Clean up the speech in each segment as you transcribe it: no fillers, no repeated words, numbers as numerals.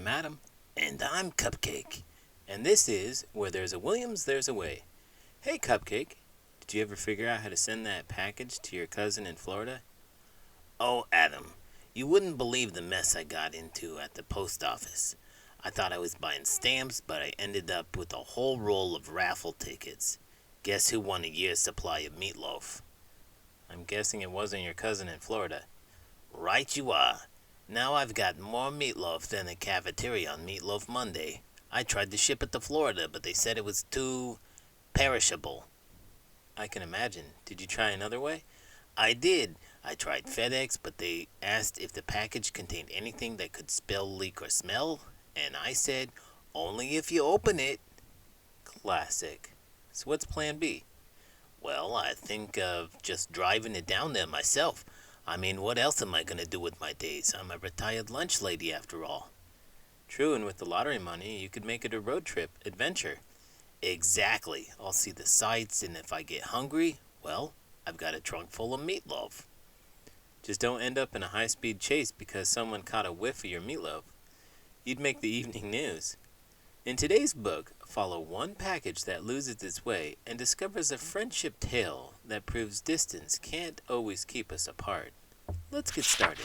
I'm Adam. And I'm Cupcake. And this is Where There's a Williams, There's a Way. Hey, Cupcake. Did you ever figure out how to send that package to your cousin in Florida? Oh, Adam, you wouldn't believe the mess I got into at the post office. I thought I was buying stamps, but I ended up with a whole roll of raffle tickets. Guess who won a year's supply of meatloaf? I'm guessing it wasn't your cousin in Florida. Right you are. Now I've got more meatloaf than the cafeteria on Meatloaf Monday. I tried to ship it to Florida, but they said it was too perishable. I can imagine. Did you try another way? I did. I tried FedEx, but they asked if the package contained anything that could spill, leak, or smell, and I said, only if you open it. Classic. So what's plan B? Well, I think of just driving it down there myself. I mean, what else am I going to do with my days? I'm a retired lunch lady after all. True, and with the lottery money, you could make it a road trip adventure. Exactly. I'll see the sights, and if I get hungry, well, I've got a trunk full of meatloaf. Just don't end up in a high-speed chase because someone caught a whiff of your meatloaf. You'd make the evening news. In today's book, follow one package that loses its way and discovers a friendship tale that proves distance can't always keep us apart. Let's get started.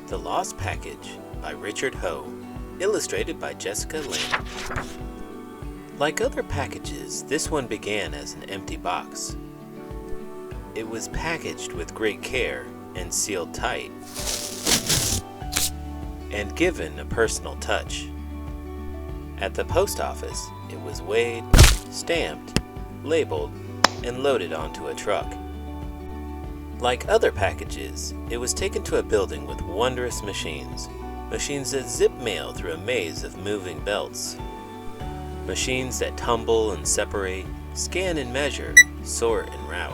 The Lost Package by Richard Hoe, illustrated by Jessica Lanan. Like other packages, this one began as an empty box. It was packaged with great care and sealed tight, and given a personal touch. At the post office, it was weighed, stamped, labeled, and loaded onto a truck. Like other packages, it was taken to a building with wondrous machines that zip mail through a maze of moving belts. Machines that tumble and separate, scan and measure, sort and route.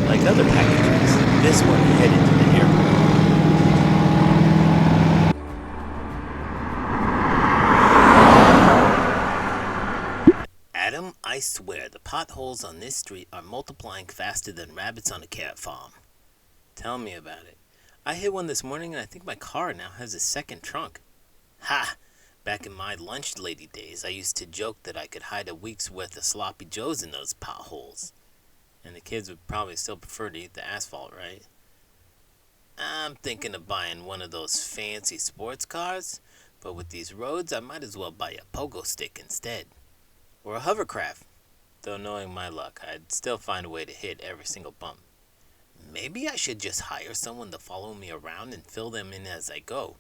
Like other packages, this one headed to the airport. Adam, I swear the potholes on this street are multiplying faster than rabbits on a carrot farm. Tell me about it. I hit one this morning and I think my car now has a second trunk. Ha! Back in my lunch lady days, I used to joke that I could hide a week's worth of sloppy joes in those potholes. And the kids would probably still prefer to eat the asphalt, right? I'm thinking of buying one of those fancy sports cars, but with these roads, I might as well buy a pogo stick instead. Or a hovercraft. Though knowing my luck, I'd still find a way to hit every single bump. Maybe I should just hire someone to follow me around and fill them in as I go.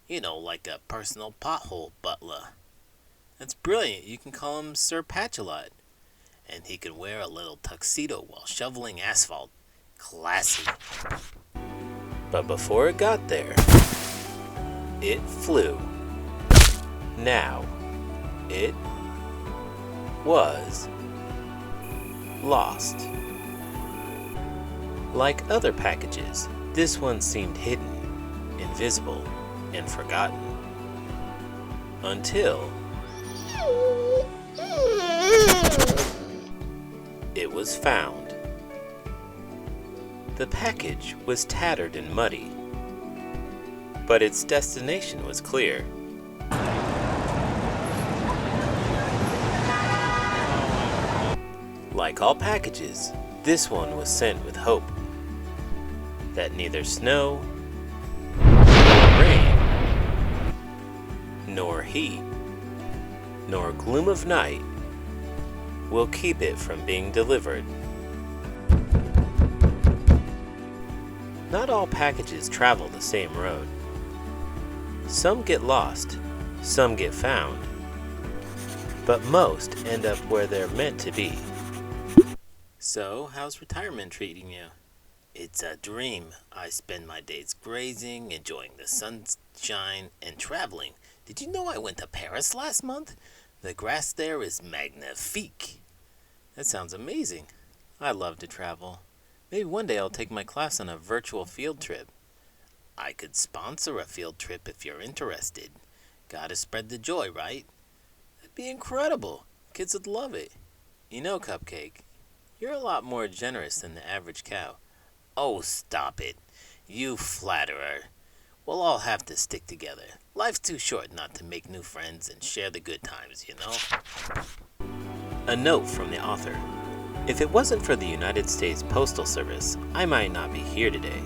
You know, like a personal pothole butler. That's brilliant. You can call him Sir Patch-a-Lot. And he can wear a little tuxedo while shoveling asphalt. Classy. But before it got there, it flew. Now, it was lost. Like other packages, this one seemed hidden, invisible, and forgotten. Until it was found. The package was tattered and muddy, but its destination was clear. Like all packages, this one was sent with hope that neither snow, nor rain, nor heat, nor gloom of night will keep it from being delivered. Not all packages travel the same road. Some get lost, some get found, but most end up where they're meant to be. So, how's retirement treating you? It's a dream. I spend my days grazing, enjoying the sunshine, and traveling. Did you know I went to Paris last month? The grass there is magnifique. That sounds amazing. I love to travel. Maybe one day I'll take my class on a virtual field trip. I could sponsor a field trip if you're interested. Gotta spread the joy, right? That'd be incredible. Kids would love it. You know, Cupcake, You're a lot more generous than the average cow. Oh, stop it. You flatterer. We'll all have to stick together. Life's too short not to make new friends and share the good times, you know? A note from the author. If it wasn't for the United States Postal Service, I might not be here today.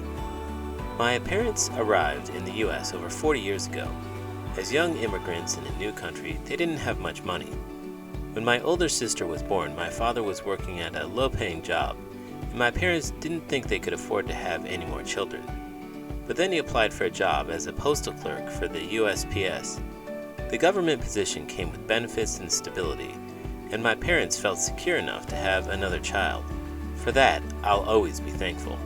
My parents arrived in the U.S. over 40 years ago. As young immigrants in a new country, they didn't have much money. When my older sister was born, my father was working at a low-paying job, and my parents didn't think they could afford to have any more children. But then he applied for a job as a postal clerk for the USPS. The government position came with benefits and stability, and my parents felt secure enough to have another child. For that, I'll always be thankful.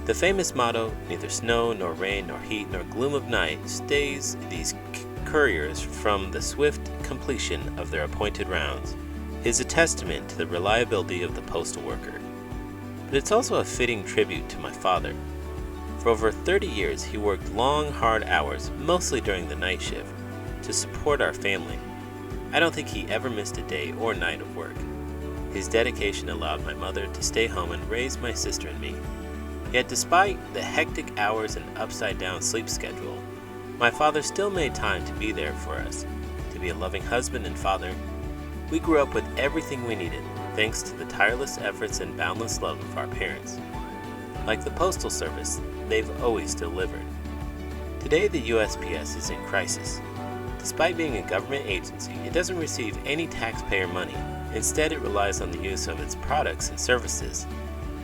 The famous motto, neither snow nor rain nor heat nor gloom of night, stays these couriers from the swift completion of their appointed rounds, is a testament to the reliability of the postal worker. But it's also a fitting tribute to my father. For over 30 years, he worked long, hard hours, mostly during the night shift, to support our family. I don't think he ever missed a day or night of work. His dedication allowed my mother to stay home and raise my sister and me. Yet despite the hectic hours and upside-down sleep schedule, my father still made time to be there for us, to be a loving husband and father. We grew up with everything we needed, thanks to the tireless efforts and boundless love of our parents. Like the Postal Service, they've always delivered. Today, the USPS is in crisis. Despite being a government agency, it doesn't receive any taxpayer money. Instead, it relies on the use of its products and services,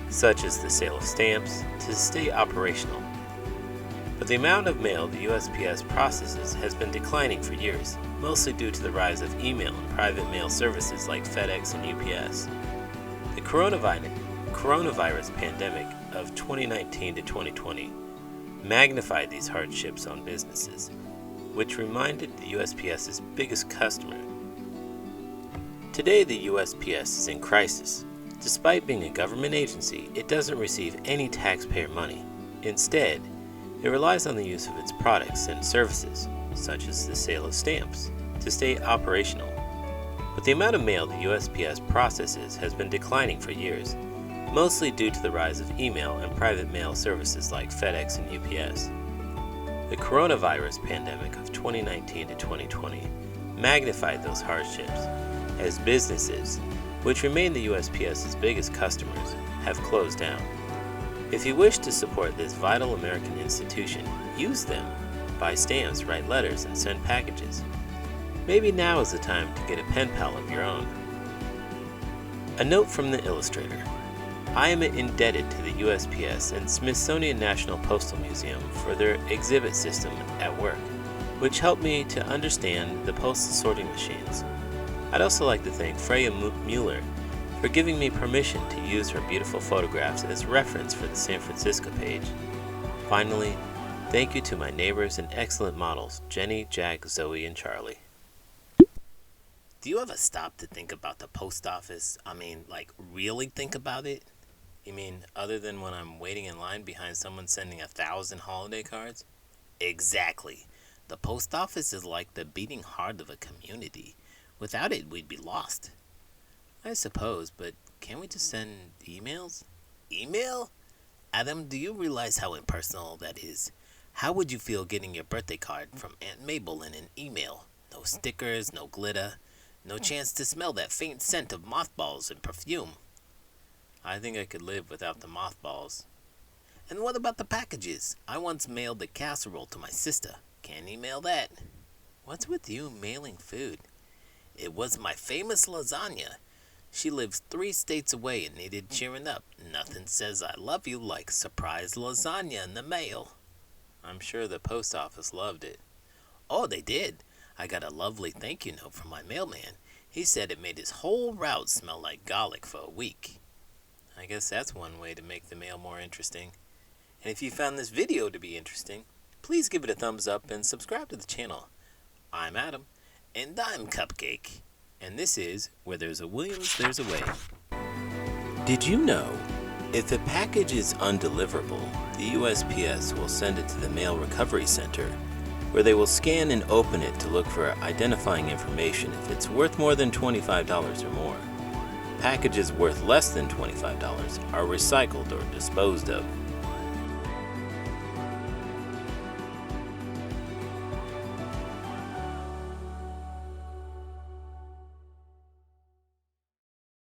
such as the sale of stamps, to stay operational. But the amount of mail the USPS processes has been declining for years, mostly due to the rise of email and private mail services like FedEx and UPS. The coronavirus pandemic of 2019 to 2020 magnified these hardships on businesses, which reminded the USPS's biggest customer. Today, the USPS is in crisis. Despite being a government agency, it doesn't receive any taxpayer money. Instead, it relies on the use of its products and services, such as the sale of stamps, to stay operational. But the amount of mail the USPS processes has been declining for years, mostly due to the rise of email and private mail services like FedEx and UPS. The coronavirus pandemic of 2019 to 2020 magnified those hardships, as businesses, which remain the USPS's biggest customers, have closed down. If you wish to support this vital American institution, use them. Buy stamps, write letters, and send packages. Maybe now is the time to get a pen pal of your own. A note from the illustrator. I am indebted to the USPS and Smithsonian National Postal Museum for their exhibit system at work, which helped me to understand the postal sorting machines. I'd also like to thank Freya Mueller for giving me permission to use her beautiful photographs as reference for the San Francisco page. Finally, thank you to my neighbors and excellent models, Jenny, Jack, Zoe, and Charlie. Do you ever stop to think about the post office? Really think about it? You mean other than when I'm waiting in line behind someone sending 1,000 holiday cards? Exactly. The post office is like the beating heart of a community. Without it, we'd be lost. I suppose, but can't we just send emails? Email? Adam, do you realize how impersonal that is? How would you feel getting your birthday card from Aunt Mabel in an email? No stickers, no glitter, no chance to smell that faint scent of mothballs and perfume. I think I could live without the mothballs. And what about the packages? I once mailed a casserole to my sister. Can't email that. What's with you mailing food? It was my famous lasagna. She lives 3 states away and needed cheering up. Nothing says I love you like surprise lasagna in the mail. I'm sure the post office loved it. Oh, they did. I got a lovely thank you note from my mailman. He said it made his whole route smell like garlic for a week. I guess that's one way to make the mail more interesting. And if you found this video to be interesting, please give it a thumbs up and subscribe to the channel. I'm Adam. And I'm Cupcake. And this is Where There's a Williams, There's a Way. Did you know, if a package is undeliverable, the USPS will send it to the Mail Recovery Center, where they will scan and open it to look for identifying information if it's worth more than $25 or more. Packages worth less than $25 are recycled or disposed of.